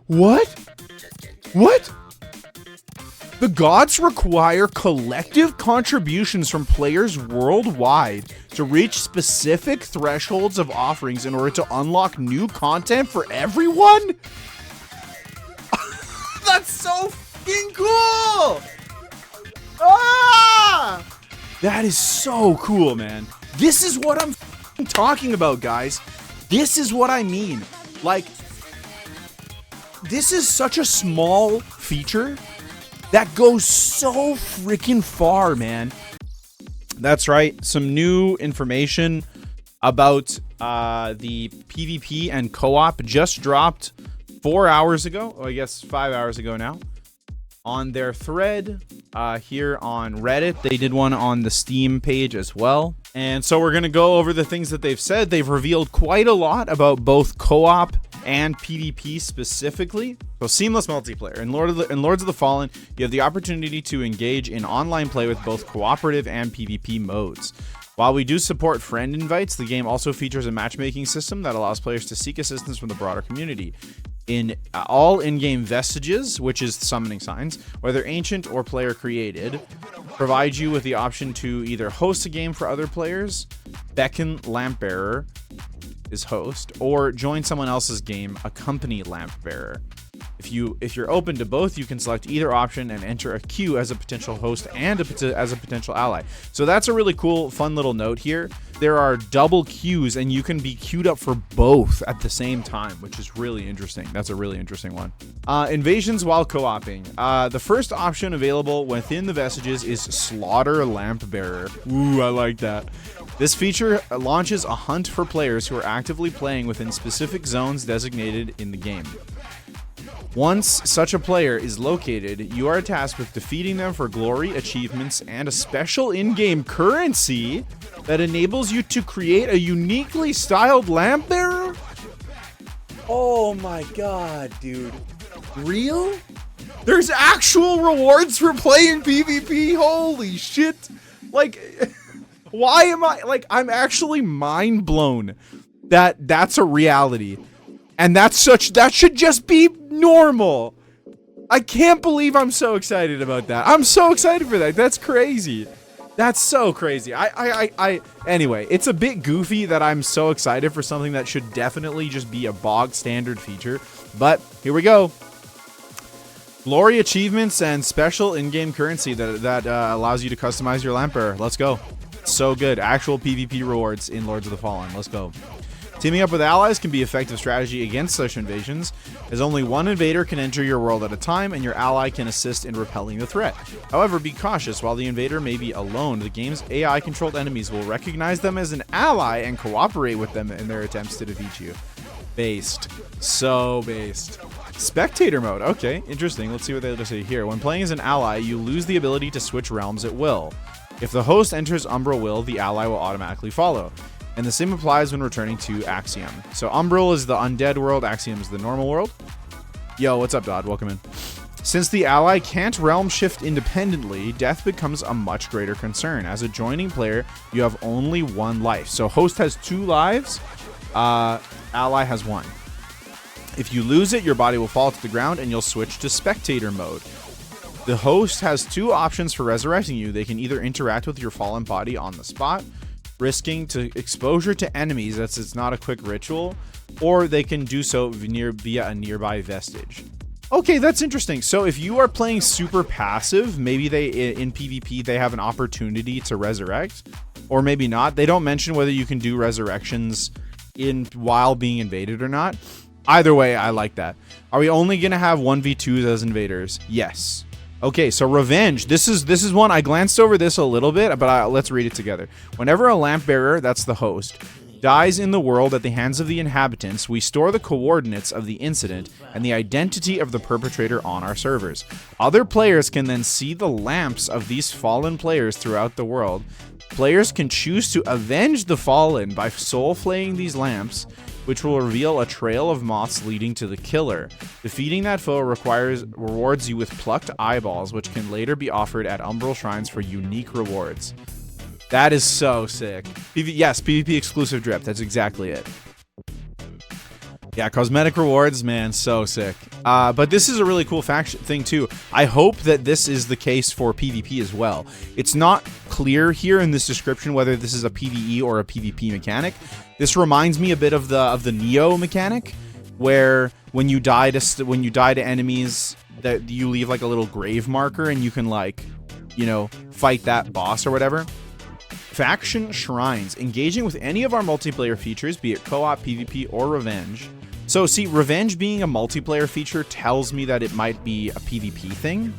What? What? The gods require collective contributions from players worldwide to reach specific thresholds of offerings in order to unlock new content for everyone? That's so fucking cool! Ah! That is so cool, man. This is what I'm talking about, guys. This is what I mean. Like, this is such a small feature that goes so freaking far, man. That's right. Some new information about the PvP and co-op just dropped 4 hours ago. Oh, I guess 5 hours ago now. On their thread here on Reddit. They did one on the Steam page as well. And so we're going to go over the things that they've said. They've revealed quite a lot about both co-op and PvP specifically. So seamless multiplayer. In Lords of the Fallen, you have the opportunity to engage in online play with both cooperative and PvP modes. While we do support friend invites, the game also features a matchmaking system that allows players to seek assistance from the broader community. In all in-game vestiges, which is summoning signs, whether ancient or player created, provide you with the option to either host a game for other players, beckon Lampbearer is host, or join someone else's game, accompany Lampbearer. If you're open to both, you can select either option and enter a queue as a potential host and as a potential ally. So that's a really cool, fun little note here. There are double queues, and you can be queued up for both at the same time, which is really interesting. That's a really interesting one. Invasions while co-oping. The first option available within the vestiges is Slaughter Lampbearer. Ooh, I like that. This feature launches a hunt for players who are actively playing within specific zones designated in the game. Once such a player is located, you are tasked with defeating them for glory, achievements, and a special in-game currency that enables you to create a uniquely styled Lampbearer? Oh my god, dude. Real? There's actual rewards for playing PvP? Holy shit. Like, why am I, like, I'm actually mind blown that that's a reality. And that should just be normal. I can't believe I'm so excited about that. I'm so excited for that. That's crazy. That's so crazy. Anyway, it's a bit goofy that I'm so excited for something that should definitely just be a bog standard feature. But here we go. Glory achievements and special in-game currency that allows you to customize your Lampbearer. Let's go. So good. Actual PvP rewards in Lords of the Fallen. Let's go. Teaming up with allies can be effective strategy against such invasions, as only one invader can enter your world at a time, and your ally can assist in repelling the threat. However, be cautious. While the invader may be alone, the game's AI-controlled enemies will recognize them as an ally and cooperate with them in their attempts to defeat you. Based. So based. Spectator mode. Okay, interesting. Let's see what they have to say here. When playing as an ally, you lose the ability to switch realms at will. If the host enters Umbral Will, the ally will automatically follow. And the same applies when returning to Axiom. So Umbral is the undead world, Axiom is the normal world. Yo, what's up, Dodd? Welcome in. Since the ally can't realm shift independently, death becomes a much greater concern. As a joining player, you have only one life. So host has 2 lives, ally has 1. If you lose it, your body will fall to the ground and you'll switch to spectator mode. The host has 2 options for resurrecting you. They can either interact with your fallen body on the spot, risking to exposure to enemies as it's not a quick ritual, or they can do so via a nearby vestige. Okay, that's interesting. So if you are playing super passive, maybe in PvP they have an opportunity to resurrect, or maybe not. They don't mention whether you can do resurrections while being invaded or not. Either way, I like that. Are we only gonna have 1v2s as invaders? Yes. Okay, so revenge. This is one I glanced over this a little bit, but let's read it together. Whenever a Lampbearer, that's the host, dies in the world at the hands of the inhabitants, we store the coordinates of the incident and the identity of the perpetrator on our servers. Other players can then see the lamps of these fallen players throughout the world. Players can choose to avenge the fallen by soul flaying these lamps, which will reveal a trail of moths leading to the killer. Defeating that foe rewards you with plucked eyeballs, which can later be offered at Umbral Shrines for unique rewards. That is so sick. Yes, PvP exclusive drip. That's exactly it. Yeah, cosmetic rewards, man, so sick. But this is a really cool faction thing too. I hope that this is the case for PvP as well. It's not clear here in this description whether this is a PvE or a PvP mechanic. This reminds me a bit of the Neo mechanic, where when you die to enemies, that you leave like a little grave marker and you can, like, you know, fight that boss or whatever. Faction Shrines. Engaging with any of our multiplayer features, be it co-op, PvP, or Revenge. So, see, Revenge being a multiplayer feature tells me that it might be a PvP thing.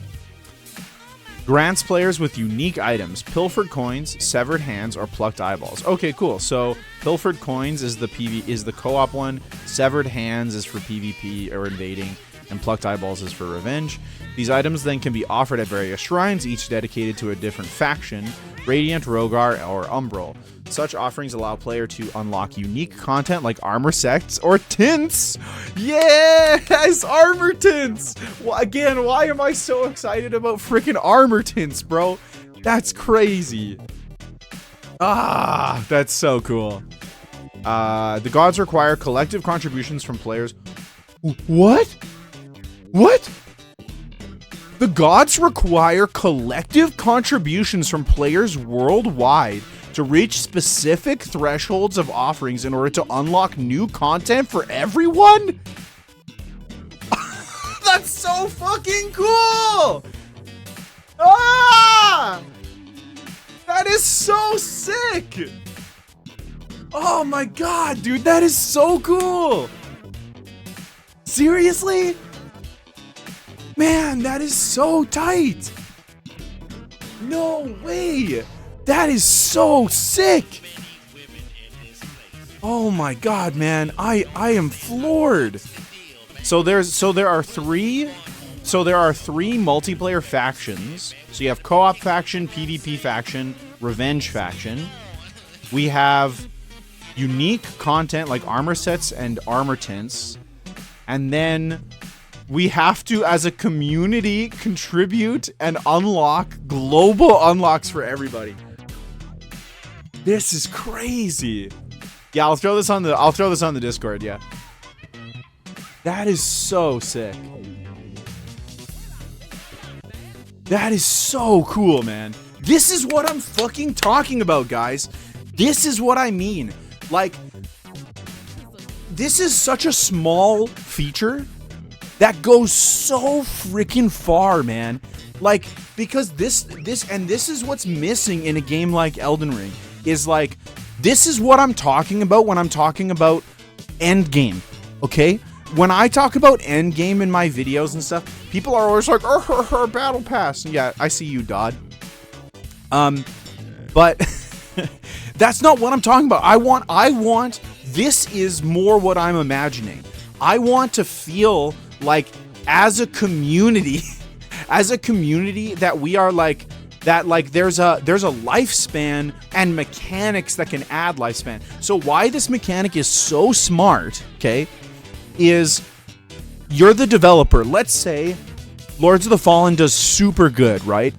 Grants players with unique items, pilfered coins, severed hands, or plucked eyeballs. Okay, cool. So, pilfered coins is the co-op one, severed hands is for PvP or invading, and plucked eyeballs is for Revenge. These items then can be offered at various shrines, each dedicated to a different faction, Radiant, Rogar, or Umbral. Such offerings allow player to unlock unique content like armor sets or tints. Yes, armor tints. Well, again, why am I so excited about freaking armor tints, bro? That's crazy. Ah, that's so cool. The gods require collective contributions from players. What? What? The gods require collective contributions from players worldwide to reach specific thresholds of offerings in order to unlock new content for everyone? That's so fucking cool! Ah! That is so sick! Oh my god, dude, that is so cool! Seriously? Man, that is so tight! No way! That is so sick! Oh my god, man. I am floored. So there are three multiplayer factions. So you have co-op faction, PvP faction, Revenge faction. We have unique content like armor sets and armor tints. And then we have to, as a community, contribute and unlock global unlocks for everybody. This is crazy. Yeah, I'll throw this on the Discord, yeah. That is so sick. That is so cool, man. This is what I'm fucking talking about, guys. This is what I mean. Like, this is such a small feature that goes so freaking far, man. Like, because this is what's missing in a game like Elden Ring. Is like, this is what I'm talking about when I'm talking about endgame, okay? When I talk about endgame in my videos and stuff, people are always like, battle pass. Yeah, I see you, Dodd. But that's not what I'm talking about. I want, this is more what I'm imagining. I want to feel like, as a community, that we are like, that like there's a lifespan and mechanics that can add lifespan. So why this mechanic is so smart, okay, is you're the developer. Let's say Lords of the Fallen does super good, right?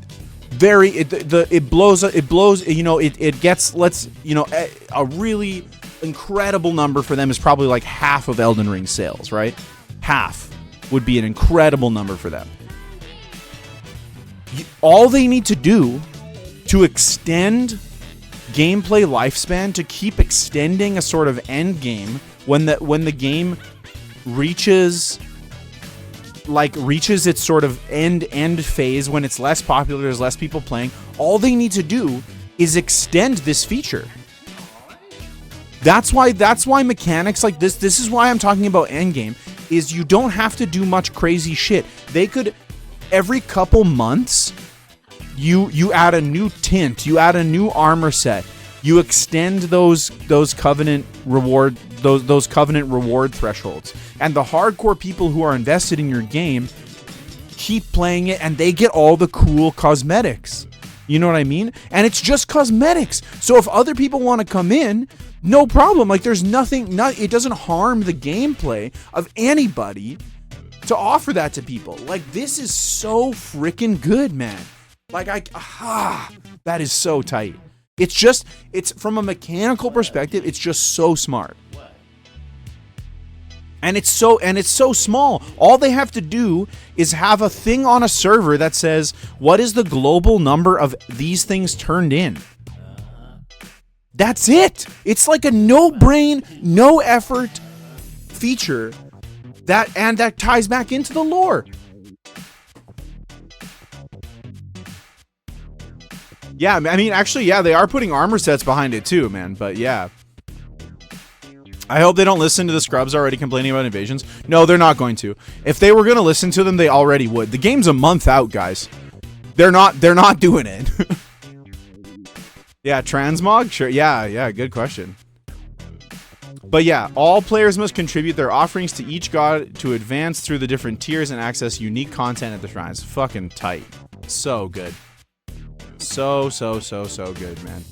It blows, you know, it gets, a really incredible number for them is probably like half of Elden Ring sales, right? Half would be an incredible number for them. All they need to do to extend gameplay lifespan, to keep extending a sort of end game when the game reaches its sort of end phase, when it's less popular, there's less people playing, all they need to do is extend this feature. That's why mechanics like this is why I'm talking about endgame, is you don't have to do much crazy shit. They could, every couple months, you add a new tint, you add a new armor set, you extend those covenant reward thresholds, and the hardcore people who are invested in your game keep playing it, and they get all the cool cosmetics. You know what I mean? And it's just cosmetics. So if other people want to come in, no problem. Like, there's nothing, it doesn't harm the gameplay of anybody to offer that to people. Like, this is so freaking good, man. Like, that is so tight. It's from a mechanical perspective, it's just so smart. And it's so small. All they have to do is have a thing on a server that says, what is the global number of these things turned in? That's it. It's like a no-brain, no-effort feature that ties back into the lore. Yeah, I mean, actually, yeah, they are putting armor sets behind it too, man. But yeah. I hope they don't listen to the scrubs already complaining about invasions. No, they're not going to. If they were going to listen to them, they already would. The game's a month out, guys. They're not doing it. Yeah, transmog? Sure. Yeah, good question. But yeah, all players must contribute their offerings to each god to advance through the different tiers and access unique content at the shrines. Fucking tight. So good. So good, man.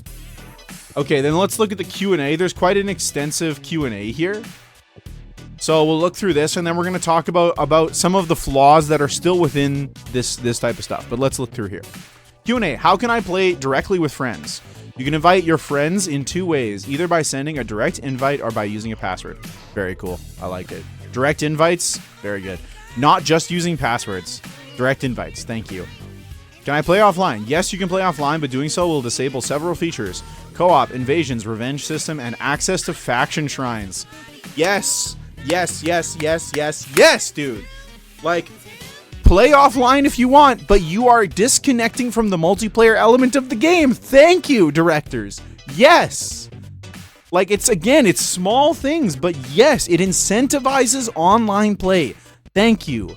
Okay, then let's look at the Q&A. There's quite an extensive Q&A here. So we'll look through this, and then we're going to talk about some of the flaws that are still within this type of stuff. But let's look through here. Q&A, how can I play directly with friends? You can invite your friends in two ways, either by sending a direct invite or by using a password. Very cool. I like it. Direct invites, very good. Not just using passwords. Direct invites, thank you. Can I play offline? Yes, you can play offline, but doing so will disable several features. Co-op, invasions, revenge system, and access to faction shrines. Yes, dude. Like, play offline if you want, but you are disconnecting from the multiplayer element of the game. Thank you, directors. Yes. Like, it's small things, but yes, it incentivizes online play. Thank you.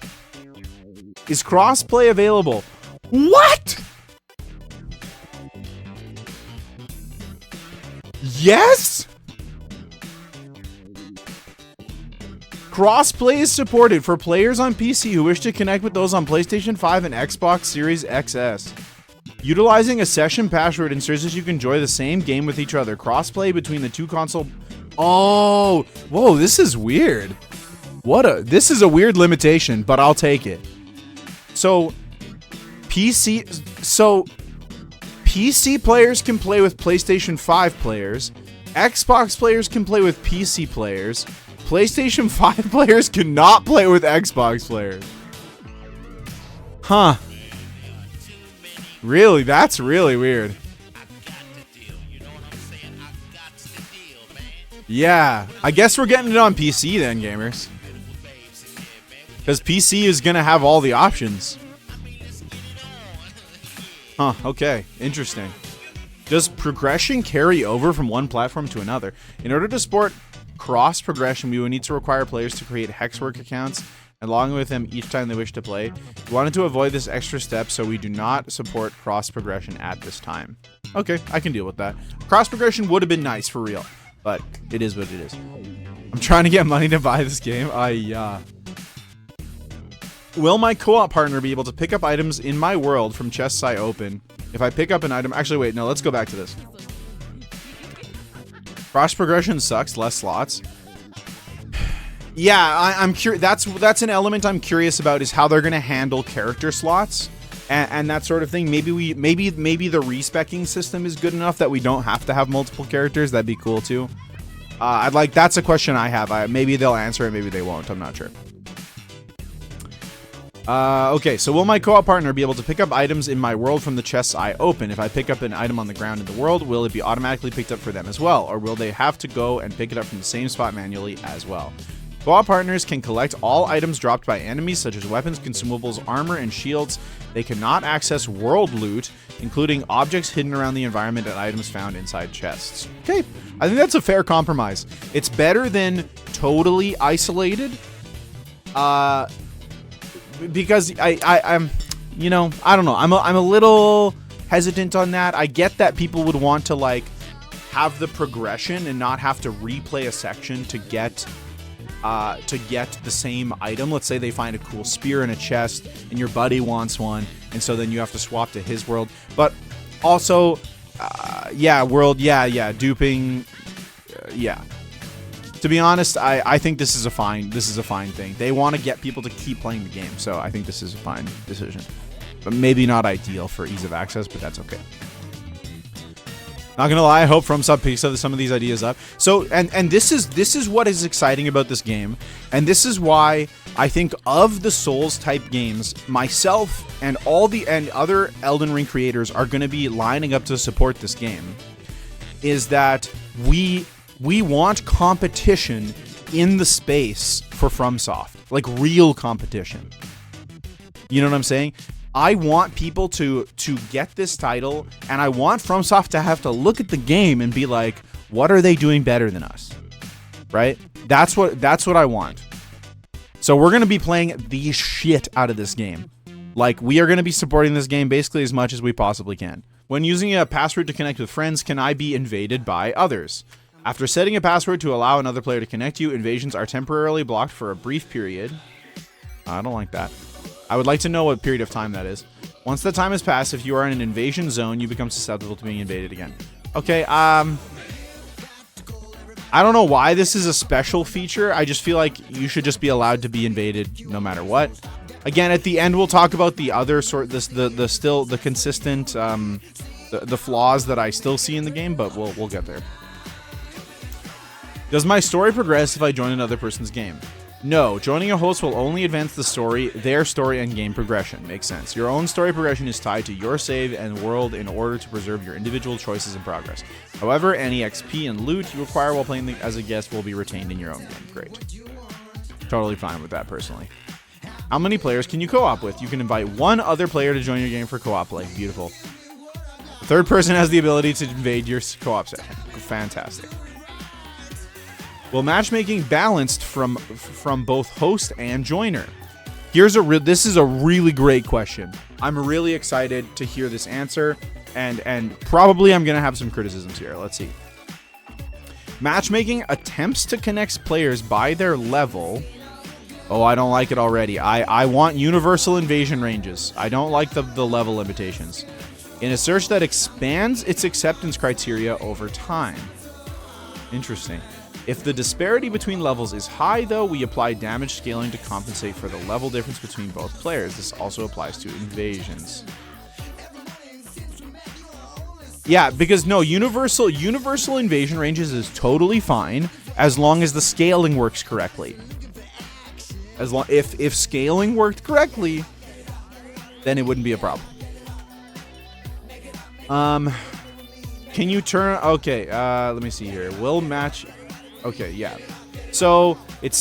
Is crossplay available? What? Yes? Crossplay is supported for players on PC who wish to connect with those on PlayStation 5 and Xbox Series XS. Utilizing a session password ensures that you can enjoy the same game with each other. Crossplay between the two console... Oh, whoa, this is weird. This is a weird limitation, but I'll take it. So, PC players can play with PlayStation 5 players. Xbox players can play with PC players. PlayStation 5 players cannot play with Xbox players. Huh. Really? That's really weird. Yeah. I guess we're getting it on PC then, gamers. Because PC is going to have all the options. Huh, okay. Interesting. Does progression carry over from one platform to another? In order to support cross progression, we will need to require players to create Hexwork accounts and log in with them each time they wish to play. We wanted to avoid this extra step, so we do not support cross progression at this time. Okay, I can deal with that. Cross progression would have been nice for real, but it is what it is. I'm trying to get money to buy this game. Will my co-op partner be able to pick up items in my world from chests I open? If I pick up an item... Actually, wait, no, let's go back to this. Cross progression sucks, less slots. Yeah, I'm curious. That's an element I'm curious about, is how they're gonna handle character slots and that sort of thing. Maybe the respecking system is good enough that we don't have to have multiple characters. That'd be cool too. That's a question I have. Maybe they'll answer it, maybe they won't. I'm not sure. Okay, so will my co-op partner be able to pick up items in my world from the chests I open? If I pick up an item on the ground in the world, will it be automatically picked up for them as well? Or will they have to go and pick it up from the same spot manually as well? Co-op partners can collect all items dropped by enemies, such as weapons, consumables, armor, and shields. They cannot access world loot, including objects hidden around the environment and items found inside chests. Okay, I think that's a fair compromise. It's better than totally isolated. Because I'm, I don't know. I'm a little hesitant on that. I get that people would want to like have the progression and not have to replay a section to get the same item. Let's say they find a cool spear in a chest and your buddy wants one, and so then you have to swap to his world. But also, duping, yeah. To be honest, I think this is a fine thing. They want to get people to keep playing the game, so I think this is a fine decision. But maybe not ideal for ease of access, but that's okay. Not gonna lie, I hope FromSoft picks some of these ideas up. So, and this is what is exciting about this game, and this is why I think of the Souls type games, myself and other Elden Ring creators are gonna be lining up to support this game. Is that we want competition in the space for FromSoft, like real competition. You know what I'm saying? I want people to get this title, and I want FromSoft to have to look at the game and be like, what are they doing better than us? Right? That's what I want. So we're going to be playing the shit out of this game. Like, we are going to be supporting this game basically as much as we possibly can. When using a password to connect with friends, can I be invaded by others? After setting a password to allow another player to connect you, invasions are temporarily blocked for a brief period. I don't like that. I would like to know what period of time that is. Once the time has passed, if you are in an invasion zone, you become susceptible to being invaded again. Okay, I don't know why this is a special feature. I just feel like you should just be allowed to be invaded no matter what. Again, at the end, we'll talk about the other the consistent, the flaws that I still see in the game, but we'll get there. Does my story progress if I join another person's game? No, joining a host will only advance the story, their story, and game progression. Makes sense. Your own story progression is tied to your save and world in order to preserve your individual choices and progress. However, any XP and loot you acquire while playing as a guest will be retained in your own game. Great. Totally fine with that, personally. How many players can you co-op with? You can invite one other player to join your game for co-op play. Beautiful. The third person has the ability to invade your co-op session. Fantastic. Will matchmaking balanced from both host and joiner? This is a really great question. I'm really excited to hear this answer, and probably I'm gonna have some criticisms here. Let's see. Matchmaking attempts to connect players by their level. Oh, I don't like it already. I want universal invasion ranges. I don't like the level limitations. In a search that expands its acceptance criteria over time. Interesting. If the disparity between levels is high, though, we apply damage scaling to compensate for the level difference between both players. This also applies to invasions. Yeah, because no, universal invasion ranges is totally fine as long as the scaling works correctly. If scaling worked correctly, then it wouldn't be a problem. Can you turn? Okay, let me see here. Will match. Okay, yeah. So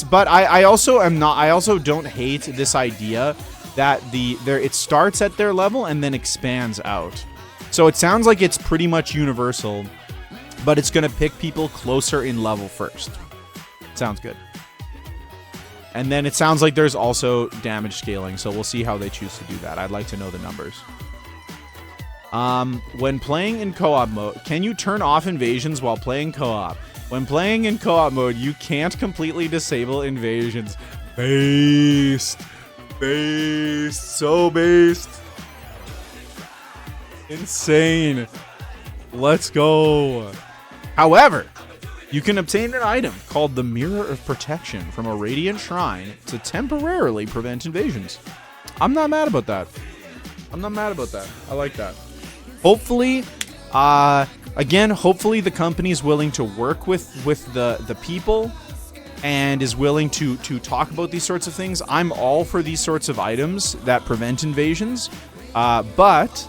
but I also don't hate this idea that it starts at their level and then expands out. So it sounds like it's pretty much universal, but it's gonna pick people closer in level first. Sounds good. And then it sounds like there's also damage scaling, so we'll see how they choose to do that. I'd like to know the numbers. When playing in co-op mode, can you turn off invasions while playing co-op? When playing in co-op mode, you can't completely disable invasions. Based. So based. Insane. Let's go. However, you can obtain an item called the Mirror of Protection from a Radiant Shrine to temporarily prevent invasions. I'm not mad about that. I like that. Hopefully, hopefully the company is willing to work with the people and is willing to talk about these sorts of things. I'm all for these sorts of items that prevent invasions, but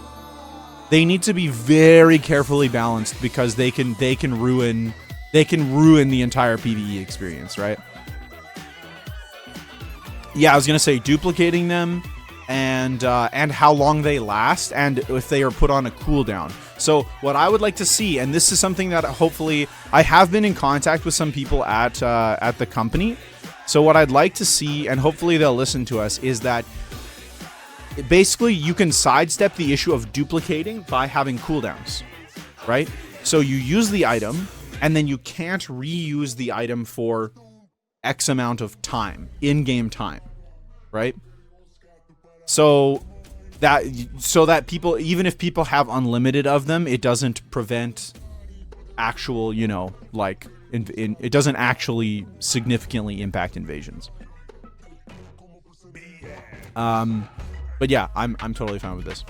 they need to be very carefully balanced because they can ruin the entire PvE experience, right? Yeah, I was gonna say duplicating them and how long they last and if they are put on a cooldown. So what I would like to see, and this is something that hopefully I have been in contact with some people at the company. So what I'd like to see, and hopefully they'll listen to us, is that basically you can sidestep the issue of duplicating by having cooldowns, right? So you use the item and then you can't reuse the item for X amount of time, in-game time, right? So that people, even if people have unlimited of them, it doesn't prevent actual, it doesn't actually significantly impact invasions. But yeah, I'm totally fine with this.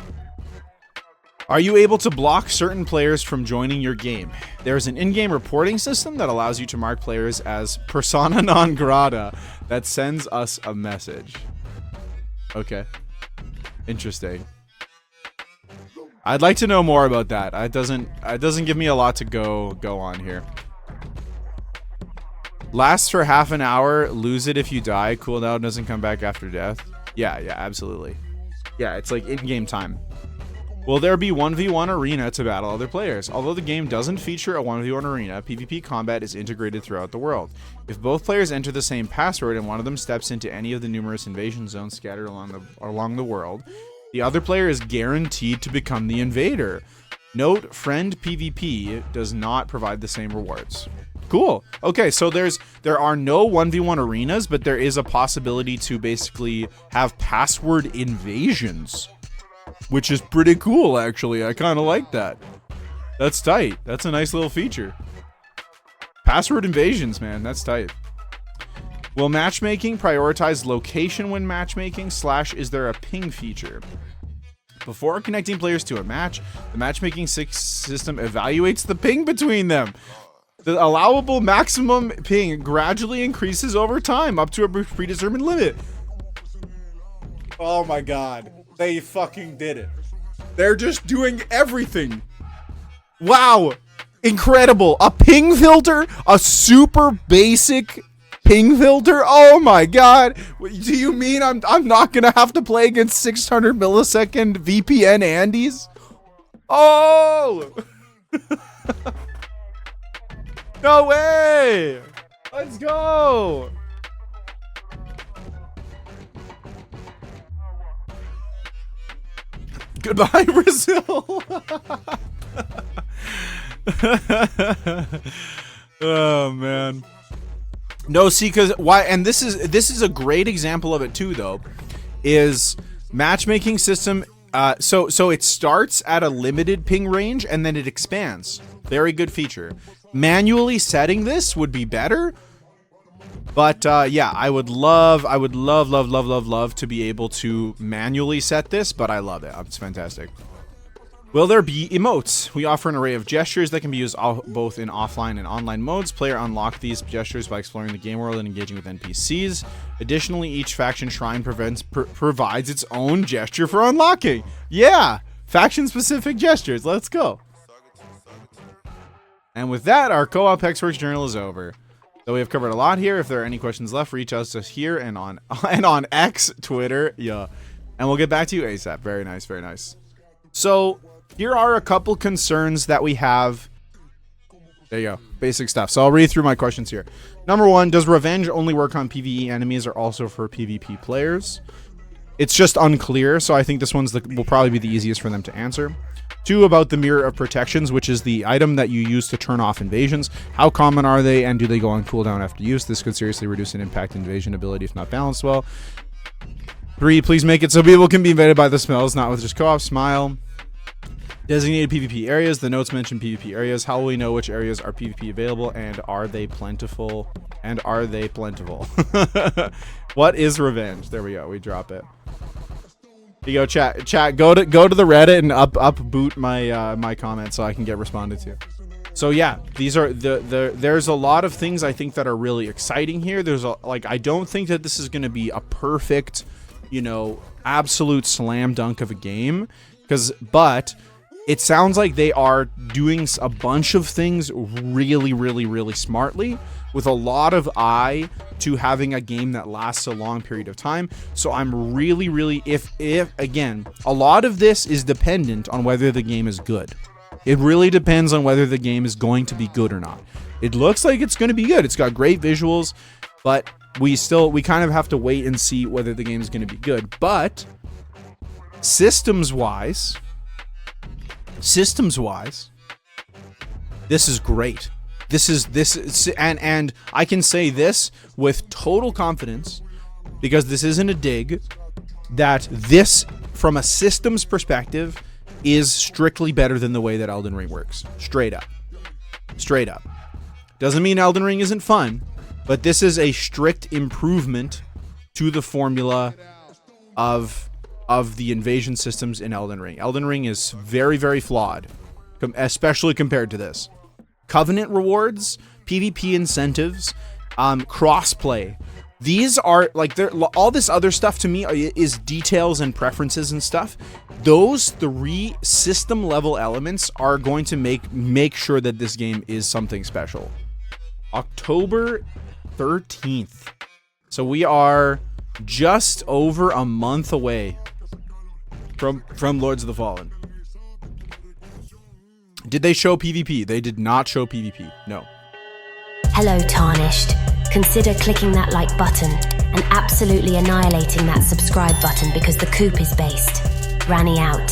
Are you able to block certain players from joining your game? There's an in-game reporting system that allows you to mark players as persona non grata that sends us a message. Okay. Interesting. I'd like to know more about that. It doesn't give me a lot to go on here. Lasts for half an hour, lose it if you die, cooldown doesn't come back after death. Yeah, absolutely. Yeah, it's like in-game time. Will there be 1v1 arena to battle other players? Although the game doesn't feature a 1v1 arena, PvP combat is integrated throughout the world. If both players enter the same password and one of them steps into any of the numerous invasion zones scattered along the world, the other player is guaranteed to become the invader. Note, friend PvP does not provide the same rewards. Cool. Okay, so there are no 1v1 arenas, but there is a possibility to basically have password invasions. Which is pretty cool, actually. I kind of like that. That's tight. That's a nice little feature. Password invasions, man. That's tight. Will matchmaking prioritize location when matchmaking? / is there a ping feature? Before connecting players to a match, the matchmaking system evaluates the ping between them. The allowable maximum ping gradually increases over time up to a predetermined limit. Oh my god. They fucking did it. They're just doing everything. Wow. Incredible. A ping filter? A super basic ping filter? Oh my god. Do you mean I'm not gonna have to play against 600 millisecond VPN Andes? Oh! No way! Let's go! Goodbye, Brazil. Oh man. No, see, because why? And this is a great example of it too, though. Is matchmaking system. So it starts at a limited ping range and then it expands. Very good feature. Manually setting this would be better. But yeah, I would love to be able to manually set this, but I love it. It's fantastic. Will there be emotes? We offer an array of gestures that can be used both in offline and online modes. Player unlock these gestures by exploring the game world and engaging with NPCs. Additionally, each faction shrine provides its own gesture for unlocking. Yeah, faction-specific gestures. Let's go. And with that, our co-op Hexworks journal is over. So we have covered a lot here. If there are any questions left, reach out to us here and on X, Twitter, yeah. And we'll get back to you ASAP. Very nice, very nice. So here are a couple concerns that we have. There you go, basic stuff. So I'll read through my questions here. Number one, does Revenge only work on PvE enemies or also for PvP players? It's just unclear, so I think this one's will probably be the easiest for them to answer. 2, about the Mirror of Protections, which is the item that you use to turn off invasions. How common are they, and do they go on cooldown after use? This could seriously reduce an impact invasion ability if not balanced well. 3, please make it so people can be invaded by the smells, not with just co-op. Smile. Designated PvP areas. The notes mention PvP areas. How will we know which areas are PvP available, and are they plentiful? What is Revenge? There we go. We drop it. Here you go, chat. Go to the Reddit and up boot my my comments so I can get responded to. So yeah, these are there's a lot of things I think that are really exciting here. There's I don't think that this is going to be a perfect, absolute slam dunk of a game, but it sounds like they are doing a bunch of things really smartly, with a lot of eye to having a game that lasts a long period of time. So I'm really, if again, a lot of this is dependent on whether the game is good. It really depends on whether the game is going to be good or not. It looks like it's going to be good. It's got great visuals, but we kind of have to wait and see whether the game is going to be good. But systems-wise, this is great. This is and I can say this with total confidence, because this isn't a dig, that this, from a systems perspective, is strictly better than the way that Elden Ring works. Straight up. Doesn't mean Elden Ring isn't fun, but this is a strict improvement to the formula of of the invasion systems in Elden Ring. Elden Ring is very, very flawed, especially compared to this. Covenant rewards, PvP incentives, crossplay. These are like, all this other stuff to me is details and preferences and stuff. Those 3 system level elements are going to make sure that this game is something special. October 13th. So we are just over a month away from Lords of the Fallen. Did they show PvP? They did not show PvP. No. Hello, Tarnished. Consider clicking that like button and absolutely annihilating that subscribe button because the coop is based. Ranny out.